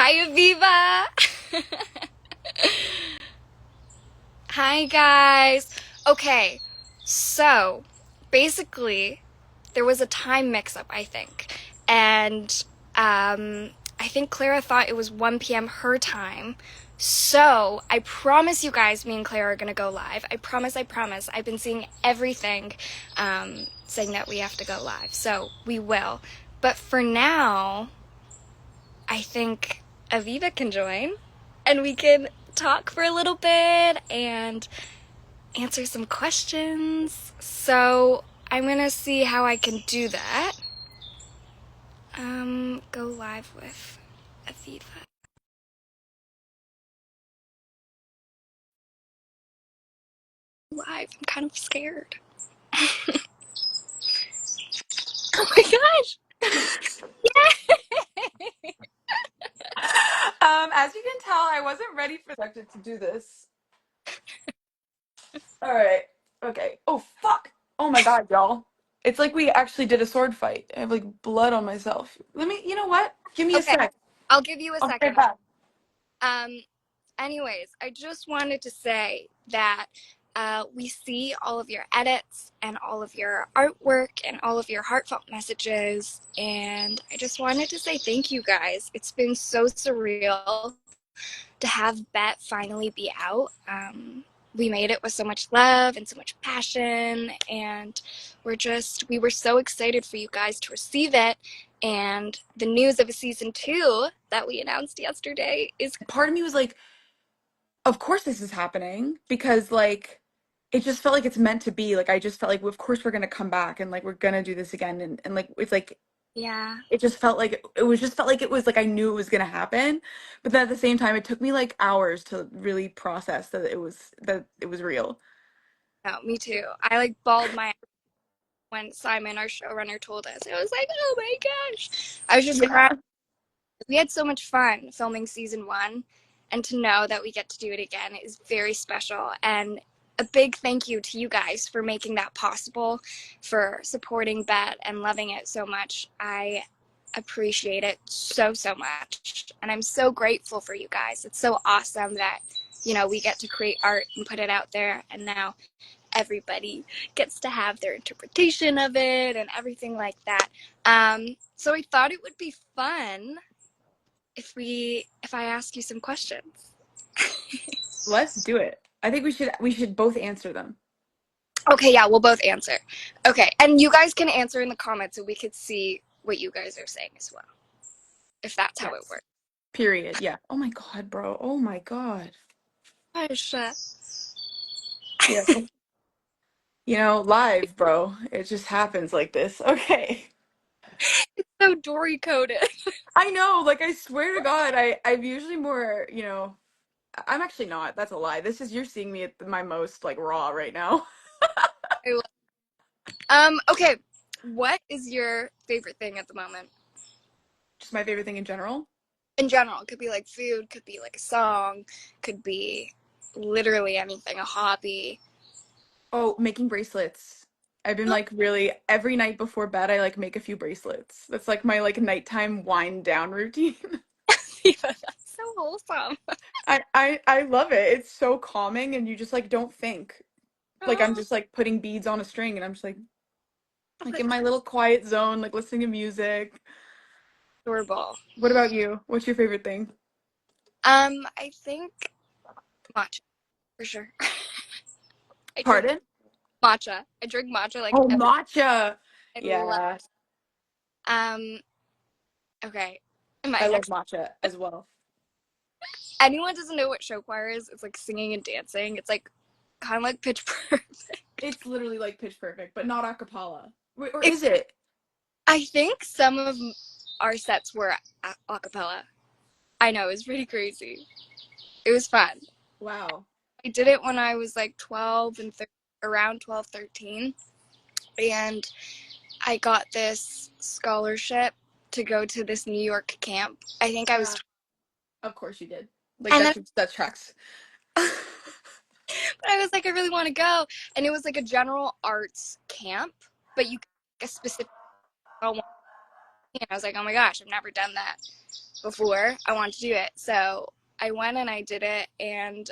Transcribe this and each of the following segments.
Hi, Aviva. Hi, guys. Okay, so basically, there was a time mix up, I think. And I think Clara thought it was 1 p.m. her time. So I promise you guys, me and Clara are going to go live. I promise, I promise. I've been seeing everything saying that we have to go live. So we will. But for now, I think Aviva can join and we can talk for a little bit and answer some questions. So I'm gonna see how I can do that. Go live with Aviva. Live. I'm kind of scared. Oh my gosh! Yay! As you can tell, I wasn't ready for to do this. All right. Okay. Oh, fuck. Oh my god, y'all. It's like we actually did a sword fight. I have like blood on myself. You know what? Give me a Okay, sec. I'll give you a I'll be right second. back. Um, anyways, I just wanted to say that we see all of your edits and all of your artwork and all of your heartfelt messages. And I just wanted to say thank you guys. It's been so surreal to have Bet finally be out. We made it with so much love and so much passion. And we were so excited for you guys to receive it. And the news of a season 2 that we announced yesterday is Part of me was like, of course this is happening because like it just felt like it's meant to be. Like I just felt like of course we're gonna come back and like we're gonna do this again and like it's like yeah. it just felt like it was like I knew it was gonna happen, but then at the same time it took me like hours to really process that it was real. No, me too. I like bawled my eyes when Simon, our showrunner, told us. I was like, oh my gosh. I was just crying. Yeah. We had so much fun filming season 1, and to know that we get to do it again is very special. And a big thank you to you guys for making that possible, for supporting Bet and loving it so much. I appreciate it so, so much. And I'm so grateful for you guys. It's so awesome that, we get to create art and put it out there. And now everybody gets to have their interpretation of it and everything like that. So I thought it would be fun if I ask you some questions. Let's do it. I think we should both answer them. Okay, yeah, we'll both answer. Okay, and you guys can answer in the comments so we could see what you guys are saying as well, if that's how it Yes. works. Period. Yeah. Oh my God, bro. Oh my God. Gosh, Yeah. Live, bro. It just happens like this. Okay. so Dory coded. I know, like I swear to God, I'm usually more, I'm actually not. That's a lie. This is you're seeing me at my most like raw right now. Okay, what is your favorite thing at the moment? Just my favorite thing in general. In general, it could be like food, could be like a song, could be literally anything, a hobby. Oh, making bracelets. I've been like really every night before bed I like make a few bracelets. That's like my like nighttime wind down routine. That's so wholesome. I love it. It's so calming and you just like don't think. Like I'm Oh, just like putting beads on a string and I'm just like in my little quiet zone, like listening to music. adorable. What about you? What's your favorite thing? I think matcha for sure. I drink Pardon? matcha. I drink matcha like Oh, every. matcha. I love. Yeah, Um. Okay. My I love next. matcha as well. Anyone doesn't know what show choir is? It's like singing and dancing. It's like kind of like Pitch Perfect. It's literally like Pitch Perfect, but not a cappella. Wait, or It, is it? I think some of our sets were a cappella. I know it was pretty crazy. It was fun. Wow. I did it when I was like 12 and around 12, 13, and I got this scholarship to go to this New York camp. I think I was, Yeah, of course you did. Like and then that tracks. I was like, I really want to go, and it was like a general arts camp, but you could pick a specific one. And I was like, oh my gosh, I've never done that. before. I wanted to do it. So I went and I did it, and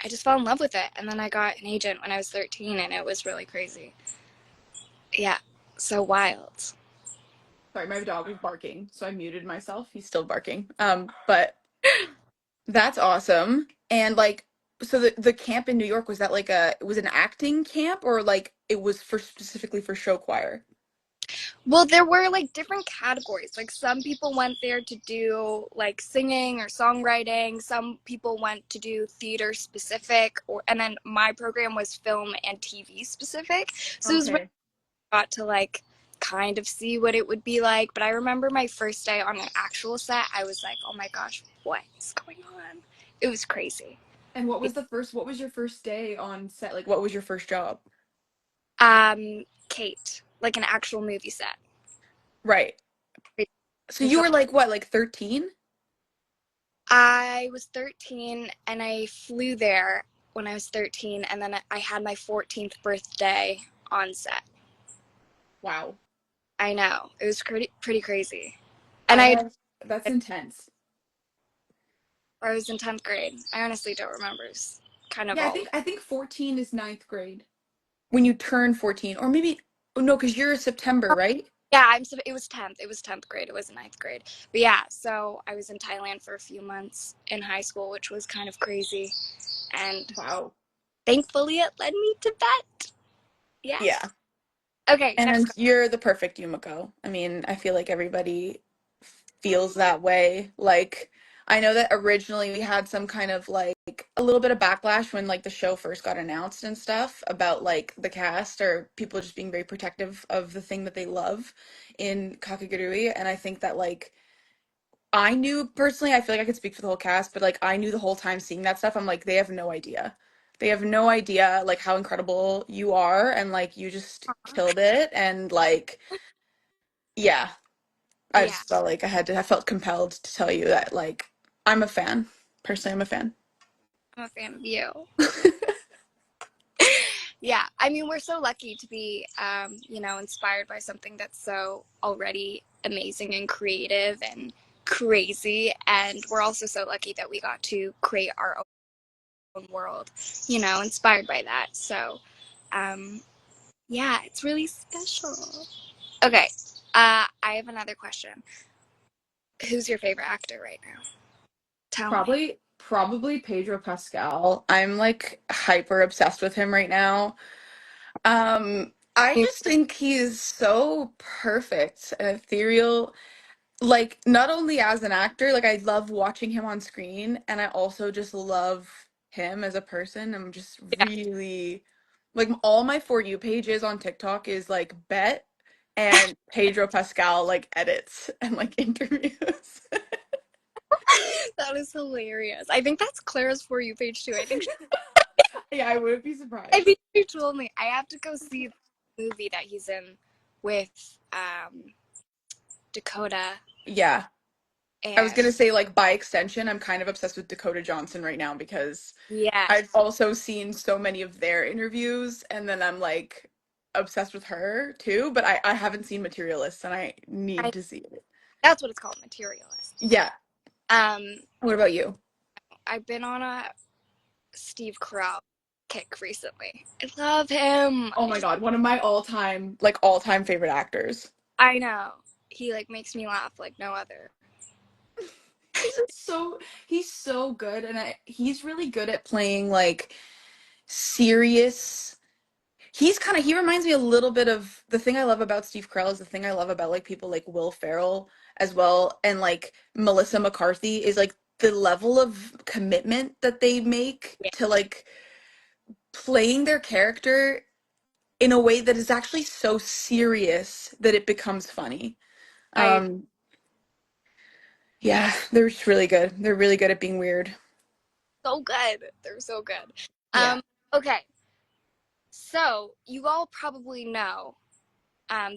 I just fell in love with it. And then I got an agent when I was 13, and it was really crazy. Yeah, so wild. Sorry, my dog was barking, so I muted myself. He's still barking. But that's awesome. And like, so the camp in New York, was that like a, it was an acting camp, or like it was for specifically for show choir? Well, there were like different categories. Like some people went there to do like singing or songwriting. Some people went to do theater specific, or and then my program was film and TV specific. So it was really Okay. got to like kind of see what it would be like. But I remember my first day on an actual set, I was like, oh my gosh, what's going on? It was crazy. And what was your first day on set? Like, what was your first job? Kate, like an actual movie set. Right. So you So were like what, like 13? I was 13 and I flew there when I was 13, and then I had my 14th birthday on set. Wow. I know. It was pretty crazy. And I have, that's intense. I was in 10th grade. I honestly don't remember. It's kind of Yeah, I all. think I think 14 is ninth grade. When you turn 14, or maybe, oh, no, because you're September, right? Yeah, it was 10th. It was 10th grade. It wasn't ninth grade. But yeah, so I was in Thailand for a few months in high school, which was kind of crazy. And Wow. thankfully it led me to vet. Yeah. Yes. Okay, next And question. you're the perfect Yumiko. I mean, I feel like everybody feels that way. Like, I know that originally we had some kind of like a little bit of backlash when like the show first got announced and stuff about like the cast or people just being very protective of the thing that they love in Kakegurui. And I think that like I knew personally, I feel like I could speak for the whole cast, but like I knew the whole time seeing that stuff, I'm like, they have no idea. They have no idea like how incredible you are and like you just killed it and like yeah, I Yeah, just felt like I felt compelled to tell you that like I'm a fan. Personally, I'm a fan. I'm a fan of you. Yeah, I mean, we're so lucky to be, inspired by something that's so already amazing and creative and crazy. And we're also so lucky that we got to create our own world, inspired by that. So, um, yeah, it's really special. Okay, I have another question. Who's your favorite actor right now? Tell me. Probably Pedro Pascal. I'm like hyper obsessed with him right now. I just think he's so perfect and ethereal. Like, not only as an actor, like I love watching him on screen, and I also just love him as a person. I'm just Yeah, really like all my For You pages on TikTok is like Bet and Pedro Pascal like edits and like interviews. that is hilarious. I think that's Claire's For You page too. Yeah, I wouldn't be I surprised. think you told me I have to go see the movie that he's in with Dakota, Yeah. I was and gonna say, like, by extension, I'm kind of obsessed with Dakota Johnson right now because yes, I've also seen so many of their interviews, and then I'm like obsessed with her too. But I haven't seen Materialist, and I need I, to see it. that's what it's called, Materialist. Yeah. Um, What about you? I've been on a Steve Carell kick recently. I love him. Oh my God, one of my all-time favorite actors. I know he like makes me laugh like no other. He's just he's so good, and he's really good at playing like serious. He reminds me a little bit of the thing I love about Steve Carell is the thing I love about like people like Will Ferrell as well and like Melissa McCarthy is like the level of commitment that they make Yeah, to like playing their character in a way that is actually so serious that it becomes funny. I Um yeah, they're just really good. They're really good at being weird. so good. They're so good. Yeah. Okay, so you all probably know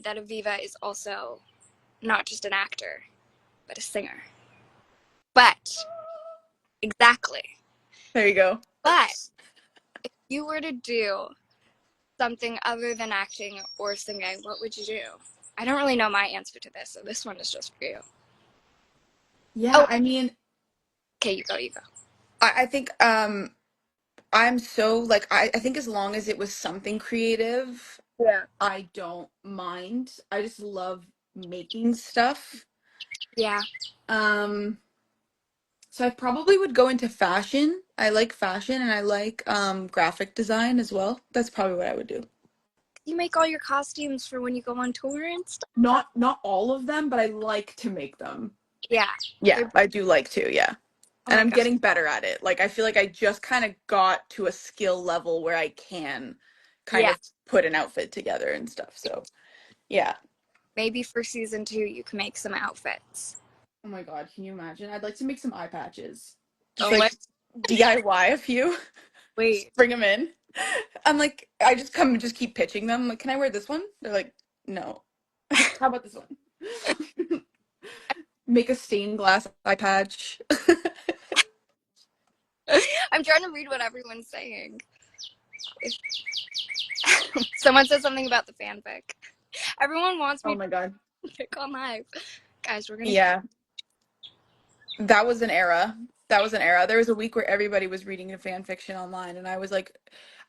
that Aviva is also not just an actor, but a singer. But exactly. There you go. But you were to do something other than acting or singing, what would you do? I don't really know my answer to this, so this one is just for you. Yeah, Oh, I mean, okay, you go, you go. I think I'm so like I think as long as it was something creative, Yeah. I don't mind. I just love making stuff. Yeah. Um, so I probably would go into fashion. I like fashion and I like graphic design as well. That's probably what I would do. You make all your costumes for when you go on tour and stuff. Not all of them, but I like to make them. Yeah. Yeah, They're, I do like to, yeah. oh And my I'm god. getting better at it. Like I feel like I just kind of got to a skill level where I can kind Yeah. of put an outfit together and stuff. So, yeah. Maybe for season 2 you can make some outfits. Oh my God, can you imagine? I'd like to make some eye patches. Just Oh, like DIY a few. wait. Just bring them in. I'm like, I just come and just keep pitching them. Like, can I wear this one? They're like, no. How about this one? Make a stained glass eye patch. I'm trying to read what everyone's saying. If someone says something about the fanfic. Everyone wants Oh me my God. to pick on live. Guys, we're gonna Yeah. That was an era. That was an era. There was a week where everybody was reading a fan fiction online, and I was like,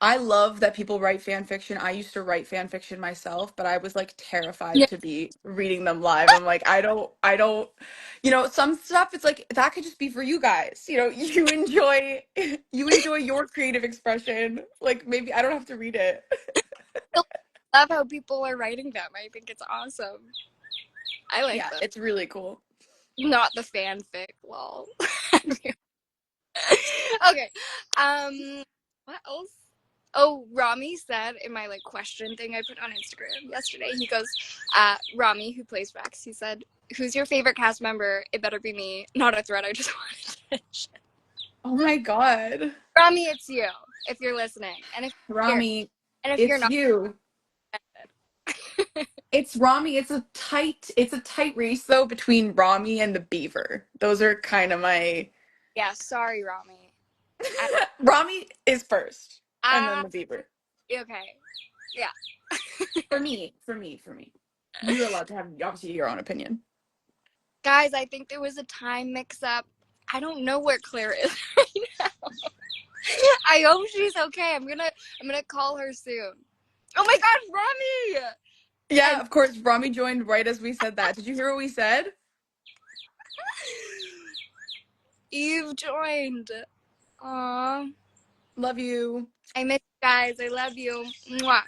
I love that people write fan fiction. I used to write fan fiction myself, but I was like terrified Yeah, to be reading them live. I'm like, I don't, some stuff it's like that could just be for you guys. You enjoy, you enjoy your creative expression. Like maybe I don't have to read it. I love how people are writing them. I think it's awesome. I like Yeah, them. it's really cool. Not the fanfic, lol. Okay. What else? Oh, Rami said in my like question thing I put on Instagram yesterday, he goes, Rami, who plays Rex, he said, who's your favorite cast member? It better be me. Not a threat, I just wanted to Oh my God. Rami, it's you, if you're listening. Rami, And if you're it's not, you. It's Rami. It's a tight race though between Rami and the Beaver. Those are kind of my yeah, sorry, Rami. I, Rami is first and then ah, the Beaver. okay. Yeah. For me. You're allowed to have obviously your own opinion. Guys, I think there was a time mix up. I don't know where Claire is right now. I hope she's okay. I'm gonna call her soon. Oh my god, Rami! Yeah, And of course. Rami joined right as we said that. Did you hear what we said? Eve joined. Aw. Love you. I miss you guys. I love you. Mwah.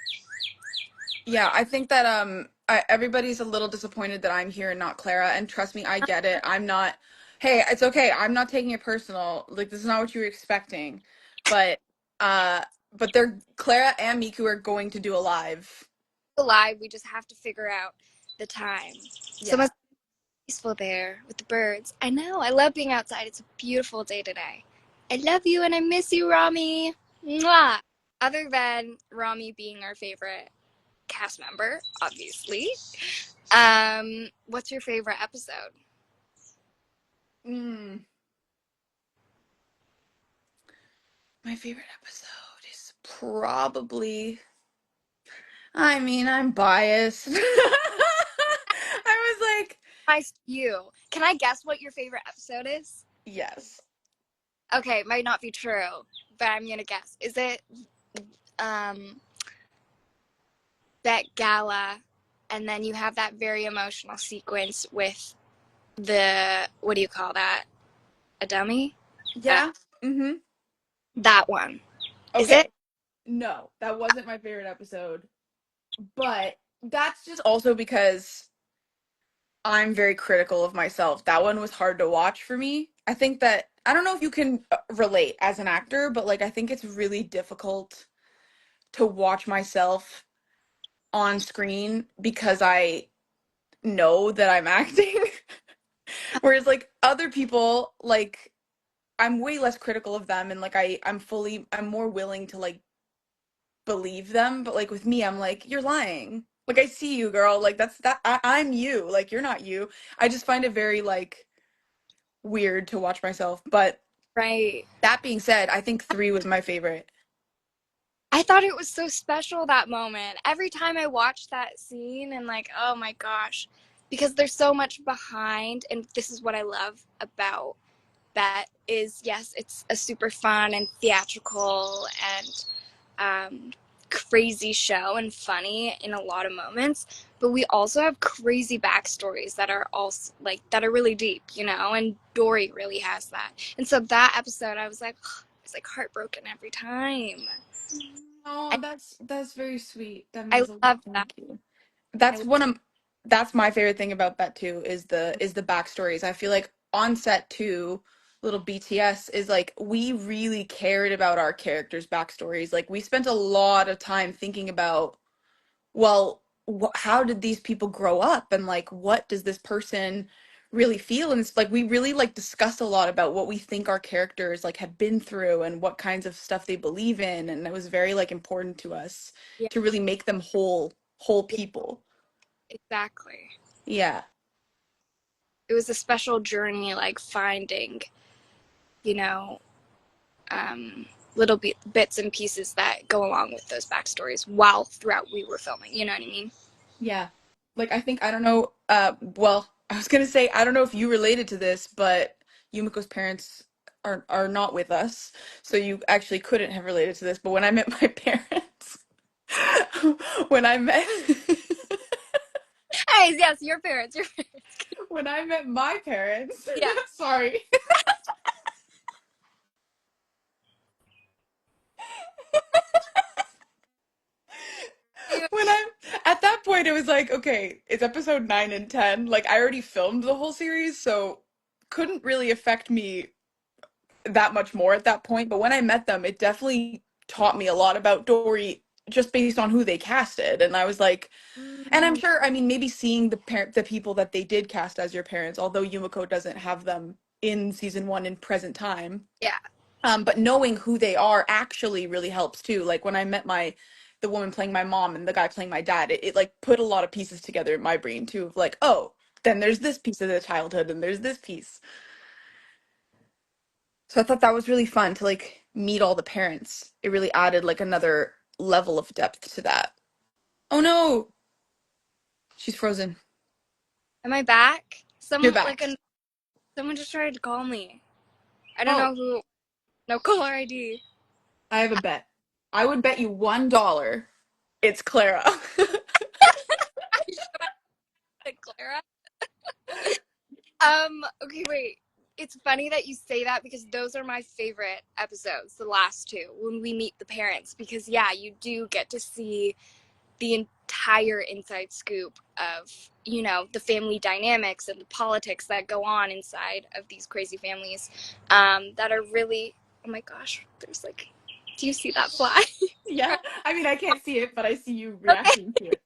Yeah, I think that everybody's a little disappointed that I'm here and not Clara, and trust me, I get it. I'm not. Hey, it's okay. I'm not taking it personal. Like this is not what you were expecting, but uh, but they're Clara and Miku are going to do a live. Alive, we just have to figure out the time. So Yeah. much peaceful there with the birds. I know. I love being outside. It's a beautiful day today. I love you and I miss you, Rami. Mwah. Other than Rami being our favorite cast member, obviously. What's your favorite episode? Mm, my favorite episode is probably. I mean, I'm biased. I was like, Nice to you. Can I guess what your favorite episode is? yes. Okay, it might not be true, but I'm gonna guess. Is it um that gala and then you have that very emotional sequence with the what do you call that? A dummy? Uh, Yeah. Mm-hmm. that one. Is it? Okay. No, that wasn't my favorite episode. But that's just also because I'm very critical of myself. That one was hard to watch for me. I think that I don't know if you can relate as an actor, but like I think it's really difficult to watch myself on screen because I know that I'm acting. Whereas like other people, like I'm way less critical of them and like I'm more willing to like believe them, but like with me, I'm like, you're lying. Like I see you, girl. Like I'm you. Like you're not you. I just find it very like weird to watch myself. But Right. that being said, I think 3 was my favorite. I thought it was so special that moment. Every time I watched that scene and like, oh my gosh. because there's so much behind, and this is what I love about that is yes, it's a super fun and theatrical and crazy show and funny in a lot of moments, but we also have crazy backstories that are also like that are really deep, you know, and Dory really has that. And so that episode I was like it's like heartbroken every time. Oh, And that's very sweet. That I means a lot. love that. Thank you. I That's one of that's my favorite thing about that too is the backstories. I feel like on set too, little BTS is like we really cared about our characters' backstories. Like we spent a lot of time thinking about, well, how did these people grow up and like what does this person really feel? And it's like we really like discussed a lot about what we think our characters like have been through and what kinds of stuff they believe in, and it was very like important to us yeah, to really make them whole yeah, people. exactly. Yeah. It was a special journey, like finding, you know, um, little bits and pieces that go along with those backstories while throughout we were filming. You know what I mean? Yeah. Like I think I don't know well, I was gonna say I don't know if you related to this, but Yumiko's parents are not with us, so you actually couldn't have related to this. But when I met my parents, when I met Hey, yes, your parents. Your when I met my parents, yeah. sorry. You, When I'm at that point, it was like, okay, it's episode 9 and 10. Like I already filmed the whole series, so couldn't really affect me that much more at that point. But when I met them, it definitely taught me a lot about Dory just based on who they casted. And I was like, and I'm mm, sure, I mean, maybe seeing the people that they did cast as your parents, although Yumiko doesn't have them in season 1 in present time. yeah, But knowing who they are actually really helps too. Like when I met the woman playing my mom and the guy playing my dad, it like put a lot of pieces together in my brain too of like, oh, then there's this piece of the childhood and there's this piece. So I thought that was really fun to like meet all the parents. It really added like another level of depth to that. Oh no, she's frozen. am I back? You're Some back. someone just tried to call me. I don't Oh, know who. No caller ID. I have a bet. I would bet you $1. It's Clara. I should have said Clara. Okay, wait. It's funny that you say that because those are my favorite episodes, the last two, when we meet the parents. Because, yeah, you do get to see the entire inside scoop of, you know, the family dynamics and the politics that go on inside of these crazy families that are really, oh my gosh, there's like, do you see that fly? Yeah, I mean, I can't see it, but I see you Okay, reacting to it.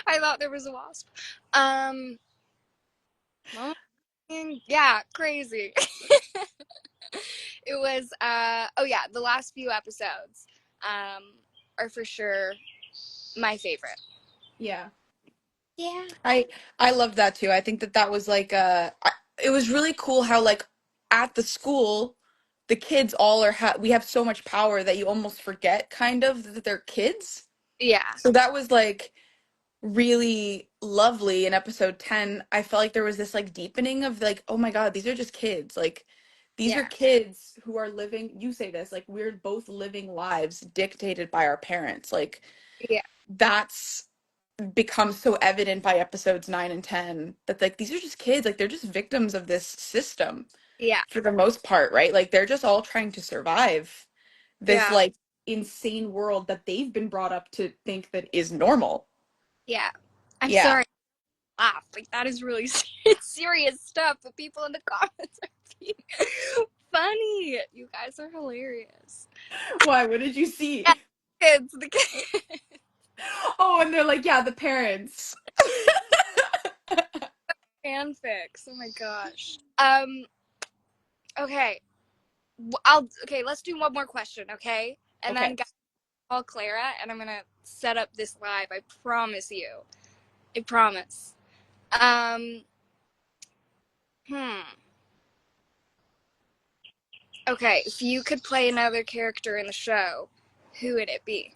I thought there was a wasp. Um, well, yeah, crazy. It was oh yeah, the last few episodes um are for sure my favorite. Yeah. Yeah. I I loved that too. I think that that was like it was really cool how like at the school the kids all we have so much power that you almost forget kind of that they're kids. Yeah. So that was like really lovely in episode 10. I felt like there was this like deepening of like, oh my God, these are just kids. Like these are Yeah. kids who are living, you say this, like we're both living lives dictated by our parents. Like Yeah. that's becomes so evident by episodes 9 and 10 that like these are just kids, like they're just victims of this system Yeah. for the most part, right? Like they're just all trying to survive this Yeah. like insane world that they've been brought up to think that is normal. Yeah. I'm Yeah. sorry to laugh. Like that is really serious stuff, but people in the comments are being funny. You guys are hilarious. Why? What did you Yeah, see? the kids. Oh, and they're like, yeah, the parents. Fanfics. Oh my gosh. Okay. Okay, let's do one more question, okay? And then Okay. guys, call Clara and I'm gonna set up this live. I promise you. I promise. Um, hmm. Okay, if you could play another character in the show, who would it be?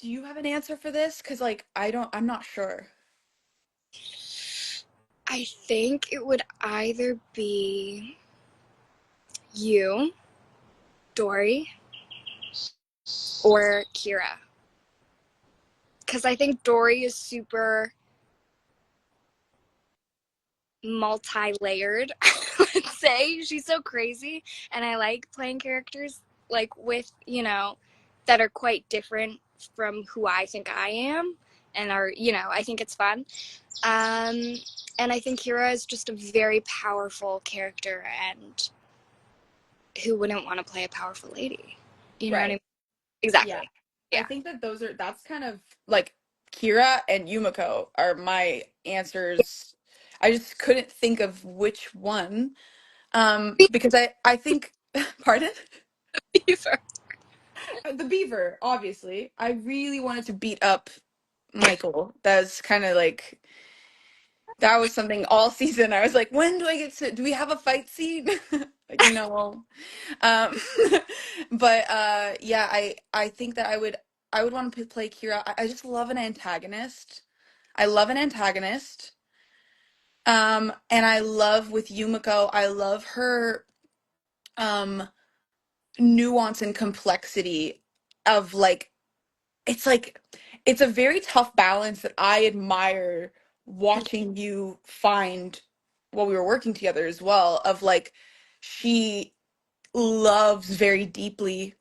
Do you have an answer for this? Because like I'm not sure. I think it would either be you, Dory, or Kira. Because I think Dory is super multi-layered. Let's say she's so crazy, and I like playing characters like with that are quite different from who I think I am, and are I think it's fun. Um, and I think Kira is just a very powerful character, and who wouldn't want to play a powerful lady? You know what I mean? Right. Yeah. Exactly. I Yeah. think that that's kind of like Kira and Yumiko are my answers. I just couldn't think of which one. Because I think pardon? The beaver, obviously. I really wanted to beat up Michael. That's kind of like that was something all season. I was like, when do I get to do we have a fight scene? Like, no. Um but yeah, I think that I would want to play Kira. I just love an antagonist. I love an antagonist. And I love with Yumiko, I love her um nuance and complexity of like it's a very tough balance that I admire watching you find while we were working together as well of like she loves very deeply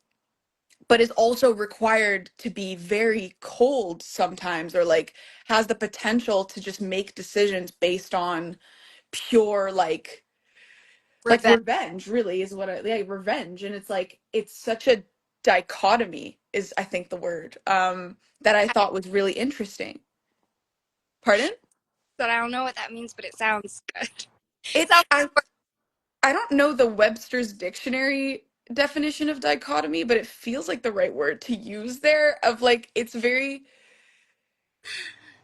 but is also required to be very cold sometimes or like has the potential to just make decisions based on pure like Revenge. revenge really is what I yeah, revenge and it's like it's such a dichotomy is I think the word that I thought was really interesting. Pardon? But I don't know what that means, but it sounds good. It's Sounds I don't know the Webster's dictionary definition of dichotomy, but it feels like the right word to use there of like it's very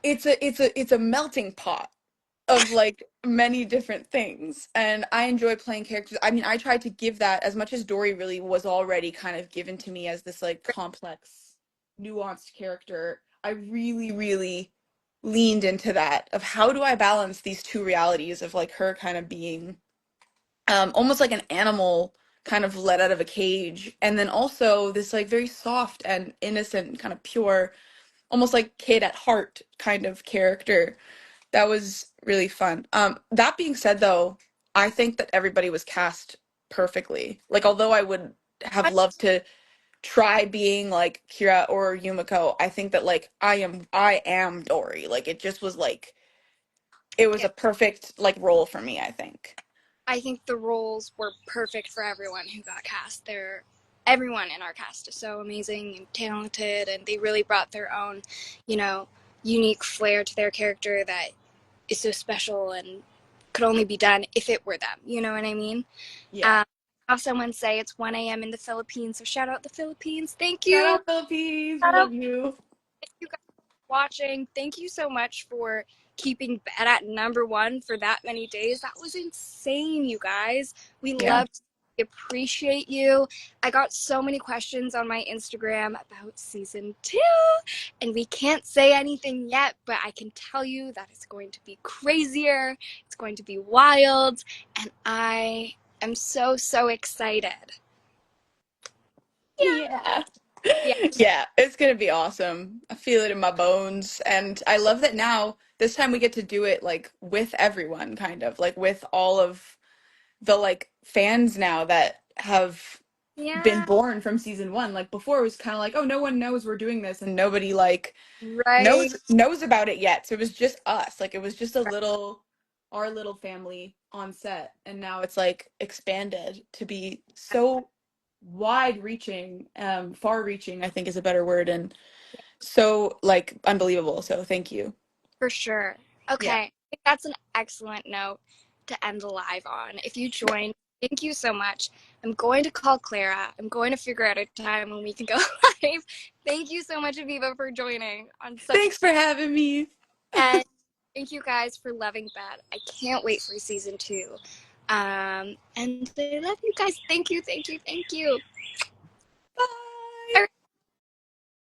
it's a melting pot of like many different things and I enjoy playing characters. I mean, I tried to give that as much as Dory really was already kind of given to me as this like complex nuanced character. I really leaned into that of how do I balance these two realities of like her kind of being almost like an animal kind of let out of a cage and then also this like very soft and innocent kind of pure almost like kid at heart kind of character that was really fun. That being said, though, I think that everybody was cast perfectly. Like, although I would have good. loved to try being like Kira or Yumiko, I think that like I am Dory. Like, it just was like it was Yeah. a perfect like role for me, I think. I think the roles were perfect for everyone who got cast. Everyone in our cast is so amazing and talented, and they really brought their own, you know, unique flair to their character that is so special and could only be done if it were them. You know what I mean? Yeah. I saw someone say it's 1 a.m. in the Philippines, so shout out the Philippines. Thank Shout you. out Philippines. We Shout out. love you. Thank you guys for watching. Thank you so much for keeping Bed at #1 for that many days. That was insane, you guys. We Yeah. loved appreciate you. I got so many questions on my Instagram about season 2, and we can't say anything yet, but I can tell you that it's going to be crazier. It's going to be wild, and I am so excited. Yeah. Yeah. Yeah. Yeah, it's gonna be awesome. I feel it in my bones. And I love that now, this time we get to do it like with everyone, kind of like with all of the like fans now that have been Yeah. born from season one. Like before it was kind of like, oh, no one knows we're doing this and nobody like Right. knows about it yet. So it was just us. Like it was just a little our little family on set. And now it's like expanded to be so wide reaching, far reaching, I think is a better word, and so like unbelievable. So thank you. For sure. Yeah. Okay. I think that's an excellent note to end the live on. If you joined, thank you so much. I'm going to call Clara. I'm going to figure out a time when we can go live. Thank you so much, Aviva, for joining on such. Thanks for having me. And thank you guys for loving Bad. I can't wait for season 2. And I love you guys. Thank you.